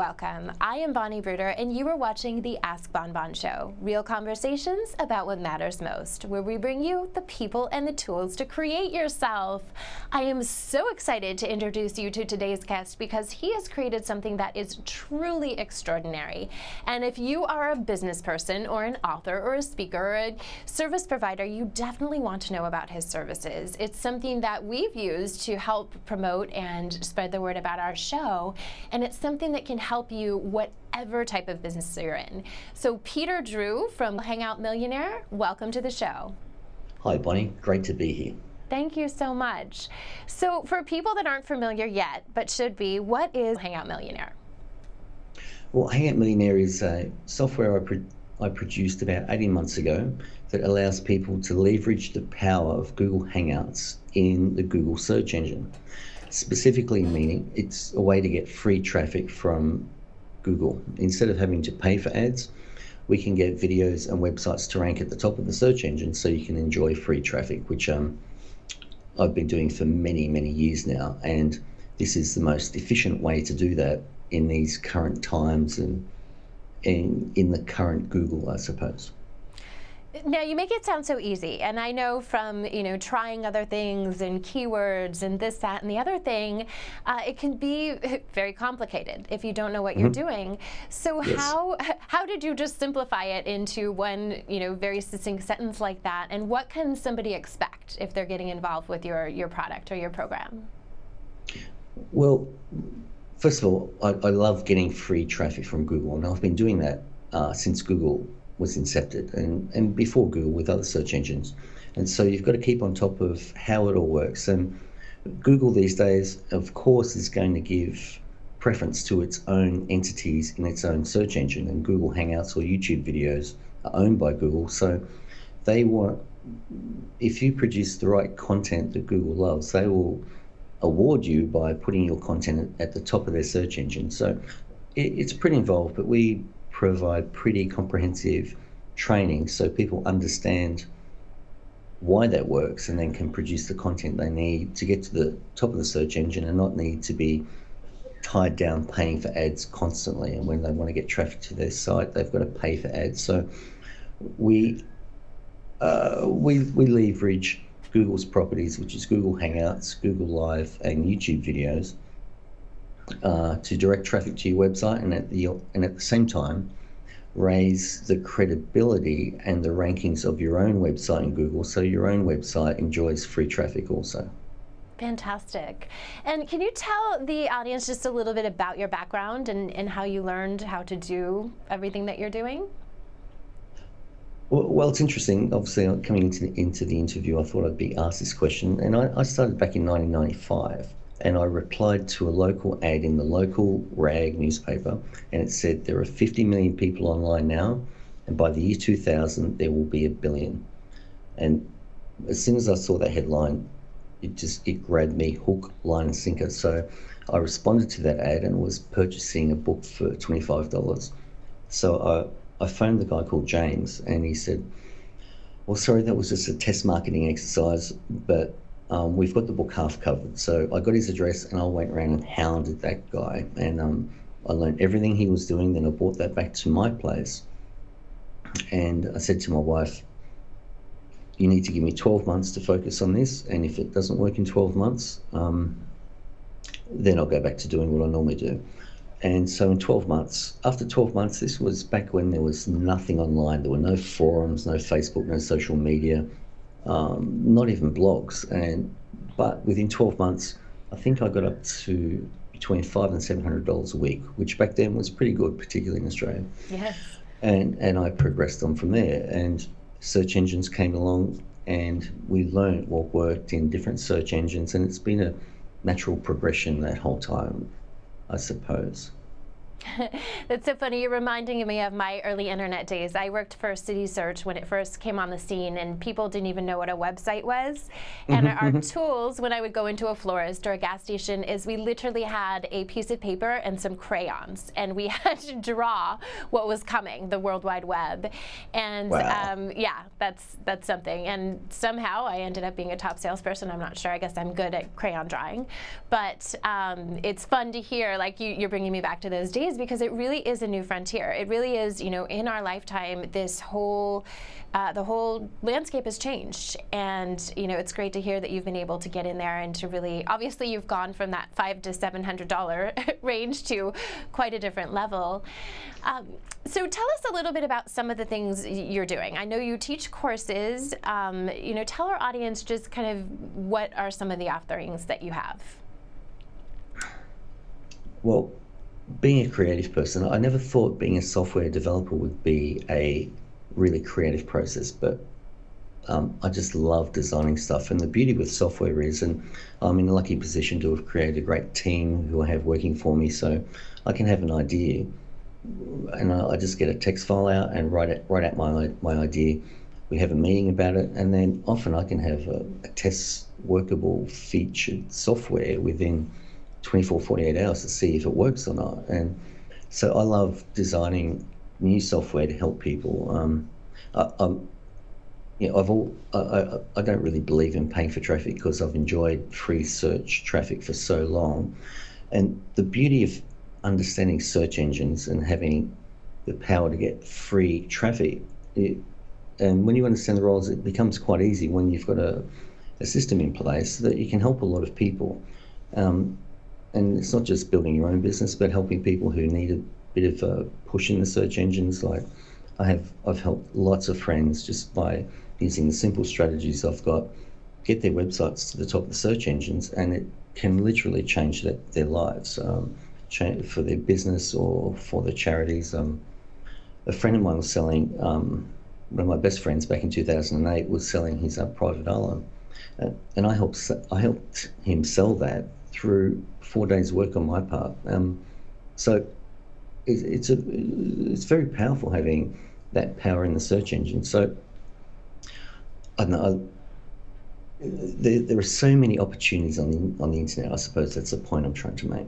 welcome. I am Bonnie Bruder, and you are watching the Ask Bon Bon Show, real conversations about what matters most, where we bring you the people and the tools to create yourself. I am so excited to introduce you to today's guest because he has created something that is truly extraordinary. And if you are a business person or an author or a speaker or a service provider, you definitely want to know about his services. It's something that we've used to help promote and spread the word about our show, and it's something that can help you whatever type of business you're in. So Peter Drew from Hangout Millionaire, welcome to the show. Hi Bonnie, great to be here. Thank you so much. So for people that aren't familiar yet, but should be, what is Hangout Millionaire? Well, Hangout Millionaire is a software I produced about 18 months ago that allows people to leverage the power of Google Hangouts in the Google search engine. Specifically meaning it's a way to get free traffic from Google. Instead of having to pay for ads, we can get videos and websites to rank at the top of the search engine so you can enjoy free traffic, which I've been doing for many, many years now. And this is the most efficient way to do that in these current times and in the current Google, I suppose. Now, you make it sound so easy, and I know from, trying other things and keywords and this, that, and the other thing, it can be very complicated if you don't know what you're doing. So Yes. how did you just simplify it into one, very succinct sentence like that? And what can somebody expect if they're getting involved with your product or your program? Well, first of all, I love getting free traffic from Google, and I've been doing that since Google was incepted and before Google with other search engines. And so you've got to keep on top of how it all works. And Google these days, of course, is going to give preference to its own entities in its own search engine, and Google Hangouts or YouTube videos are owned by Google. So they want, if you produce the right content that Google loves, they will award you by putting your content at the top of their search engine. So it's pretty involved, but we provide pretty comprehensive training so people understand why that works and then can produce the content they need to get to the top of the search engine and not need to be tied down paying for ads constantly. And when they want to get traffic to their site, they've got to pay for ads. So we leverage Google's properties, which is Google Hangouts, Google Live, and YouTube videos, to direct traffic to your website, and at the same time raise the credibility and the rankings of your own website in Google, so your own website enjoys free traffic also. Fantastic. And can you tell the audience just a little bit about your background and how you learned how to do everything that you're doing? Well, it's interesting. Obviously, coming into the interview, I thought I'd be asked this question, and I started back in 1995. And I replied to a local ad in the local rag newspaper, and it said there are 50 million people online now, and by the year 2000 there will be 1 billion. And as soon as I saw that headline, it grabbed me hook, line, and sinker. So I responded to that ad and was purchasing a book for $25. So I phoned the guy called James, and he said, "Well, sorry, that was just a test marketing exercise, but we've got the book half covered." So I got his address and I went around and hounded that guy, and I learned everything he was doing. Then I brought that back to my place, and I said to my wife, "You need to give me 12 months to focus on this, and if it doesn't work in 12 months, then I'll go back to doing what I normally do." And so in 12 months, after 12 months, this was back when there was nothing online. There were no forums, no Facebook, no social media, not even blogs. But within 12 months, I think I got up to between $500 and $700 a week, which back then was pretty good, particularly in Australia. Yes. And I progressed on from there. And search engines came along, and we learned what worked in different search engines. And it's been a natural progression that whole time, I suppose. That's so funny. You're reminding me of my early internet days. I worked for City Search when it first came on the scene, and people didn't even know what a website was. And our tools, when I would go into a florist or a gas station, is we literally had a piece of paper and some crayons, and we had to draw what was coming, the World Wide Web. And Wow. yeah, that's something. And somehow I ended up being a top salesperson. I'm not sure. I guess I'm good at crayon drawing. But it's fun to hear, like you're bringing me back to those days is, because it really is a new frontier. It really is, in our lifetime, this whole the whole landscape has changed, and it's great to hear that you've been able to get in there and to really, obviously you've gone from that $500 to $700 range to quite a different level. So tell us a little bit about some of the things you're doing. I know you teach courses. Tell our audience just kind of what are some of the offerings that you have. Well, being a creative person, I never thought being a software developer would be a really creative process, but I just love designing stuff. And the beauty with software is, and I'm in a lucky position to have created a great team who I have working for me, so I can have an idea and I just get a text file out and write out my idea. We have a meeting about it, and then often I can have a test workable featured software within 24, 48 hours to see if it works or not. And so I love designing new software to help people. I don't really believe in paying for traffic because I've enjoyed free search traffic for so long. And the beauty of understanding search engines and having the power to get free traffic, and when you understand the roles, it becomes quite easy when you've got a system in place that you can help a lot of people. And it's not just building your own business, but helping people who need a bit of a push in the search engines. Like I've helped lots of friends just by using the simple strategies I've got, get their websites to the top of the search engines, and it can literally change their lives, for their business or for their charities. A friend of mine was selling, one of my best friends back in 2008 was selling his private island, and I helped him sell that through 4 days' work on my part. So it's very powerful having that power in the search engine. So I don't know. There are so many opportunities on the internet. I suppose that's the point I'm trying to make.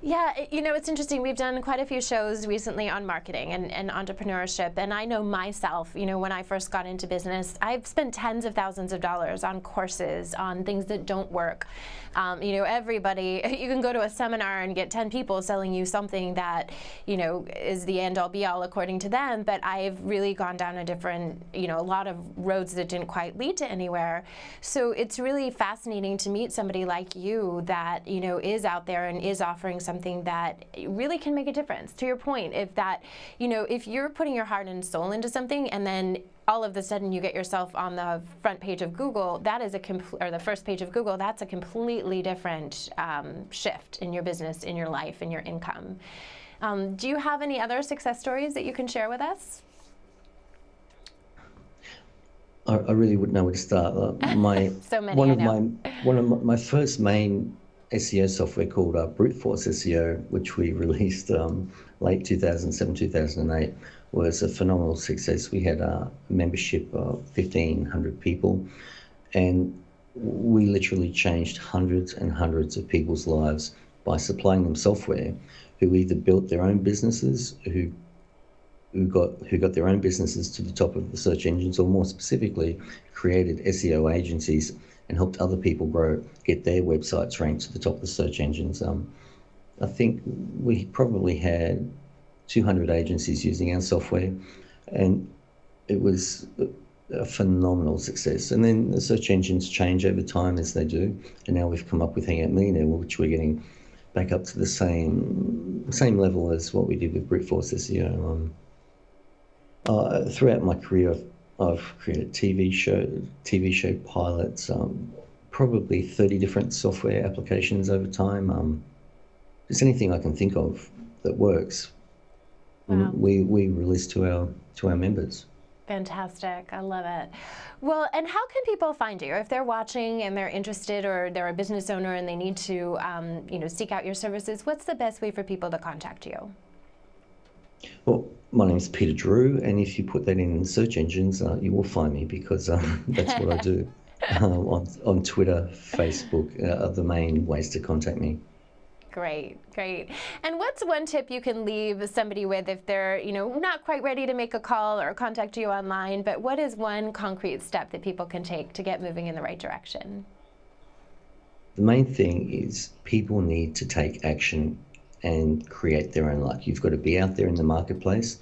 Yeah, it's interesting. We've done quite a few shows recently on marketing and entrepreneurship, and I know myself, when I first got into business, I've spent tens of thousands of dollars on courses, on things that don't work. Everybody, you can go to a seminar and get 10 people selling you something that, is the end all be all according to them, but I've really gone down a different, a lot of roads that didn't quite lead to anywhere. So it's really fascinating to meet somebody like you that, is out there and is offering something that really can make a difference. To your point, if you're putting your heart and soul into something, and then all of a sudden you get yourself on the front page of Google, that is or the first page of Google, that's a completely different shift in your business, in your life, in your income. Do you have any other success stories that you can share with us? I really wouldn't know where to start. So many, one of my first main SEO software called Brute Force SEO, which we released late 2007, 2008, was a phenomenal success. We had a membership of 1,500 people, and we literally changed hundreds and hundreds of people's lives by supplying them software who either built their own businesses, who got their own businesses to the top of the search engines, or more specifically, created SEO agencies and helped other people get their websites ranked to the top of the search engines. I think we probably had 200 agencies using our software, and it was a phenomenal success. And then the search engines change over time, as they do, and now we've come up with Hangout Millionaire, which we're getting back up to the same level as what we did with Brute Force SEO. Throughout my career, I've created TV show pilots, probably 30 different software applications over time. Just anything I can think of that works. Wow. We release to our members. Fantastic. I love it. Well, and how can people find you if they're watching and they're interested, or they're a business owner and they need to seek out your services? What's the best way for people to contact you? Well, my name is Peter Drew, and if you put that in search engines, you will find me, because that's what I do. On Twitter, Facebook are the main ways to contact me. Great. And what's one tip you can leave somebody with if they're, not quite ready to make a call or contact you online, but what is one concrete step that people can take to get moving in the right direction? The main thing is people need to take action and create their own luck. You've got to be out there in the marketplace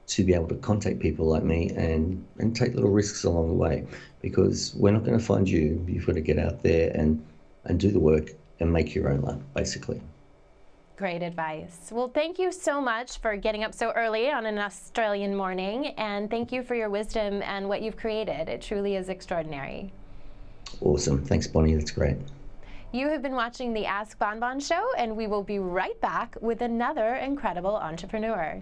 to be able to contact people like me and take little risks along the way, because we're not going to find you. You've got to get out there and do the work and make your own luck, basically. Great advice. Well, thank you so much for getting up so early on an Australian morning, and thank you for your wisdom and what you've created. It truly is extraordinary. Awesome. Thanks, Bonnie. That's great. You have been watching the Ask Bon Bon Show, and we will be right back with another incredible entrepreneur.